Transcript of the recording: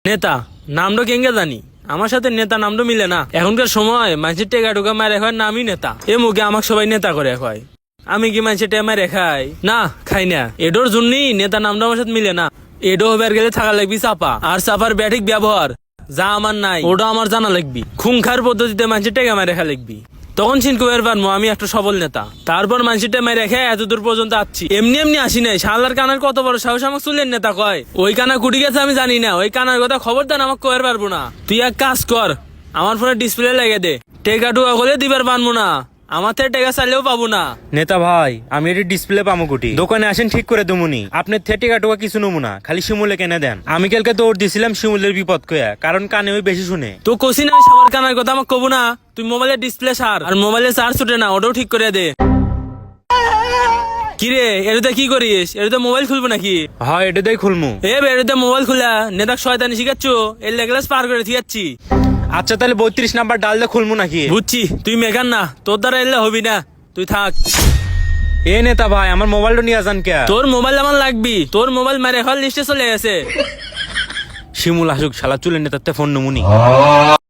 নেতা নামটা কেঙ্গে জানি, আমার সাথে নেতা নামটা মিলে না। এখনকার সময় মানুষের টেকা ঢুকা মারে খাওয়ার নামই নেতা। এ মুখে আমাকে সবাই নেতা করে খায়, আমি কি মানুষের টেকা মারে খাই? না, খাই না। এডোর জন্যই নেতা নামটা আমার সাথে মিলে না। এডো হবার গেলে থাকা লাগবি চাপা, আর চাপার ব্যাঠিক ব্যবহার যা আমার নাই ওটা আমার জানা লাগবি। খুংখার পদ্ধতিতে মানুষের টেকা মারে খা লাগবি, তখন চিনতে পারবো আমি একটা সবল নেতা। তারপর মানুষটা মেরে রেখে এত দূর পর্যন্ত আসছি, এমনি এমনি আসি নাই। শালার কানার কত বড় সাহস আমাকে চুলের নেতা কয়। ওই কানা কুটি গেছে আমি জানি না, ওই কানার কথা খবর দেন আমাকে কয়ের পারবো না। তুই এক কাজ কর, আমার ফোনে ডিসপ্লে লেগে দে, টেকা টুকা করে দিবার পারবো না, আমার থেকে টেকা চাইলেও পাবো না। নেতা ভাই, আমি এটি ডিসপ্লে পাবো কুটি, দোকানে আসেন ঠিক করে দেবনি। আপনার থেকে কাটুয়া কিছু নমুনা খালি শিমুলে কেনে দেন। আমি কালকে দৌড় দিছিলাম শিমুলের বিপদ কয়া, কারণ কানে ওই বেশি শুনে। তো কষি না সবার কানার কথা আমাকে কবো না। তুই মোবাইলের ডিসপ্লে সার, আর মোবাইলের চার্জ উঠে না, ওটাও ঠিক করে দে। কিরে এটাতে কি করিস? এটাতে মোবাইল খুলবো নাকি? হয় এটাতেই খুলমু। এটাতে মোবাইল খুলা নেতা শয়তানি শিখাচ্ছ, এর লেগলাস পার করে দিয়াচ্ছি। আচ্ছা তাহলে 32 নাম্বার ডাল দিয়ে খুলমু নাকি? বুঝছি তুই মেকান না, তোর দ্বারা এলে হবি না, তুই থাক। এ নেতা ভাই, আমার মোবাইলটা নিয়ে যান কে? তোর মোবাইল আমার লাগবি, তোর মোবাইল মারে এখন লিস্টে চলে গেছে। শিমুল আসুক, শালা চুলের নেতাতে ফোন নমুনি।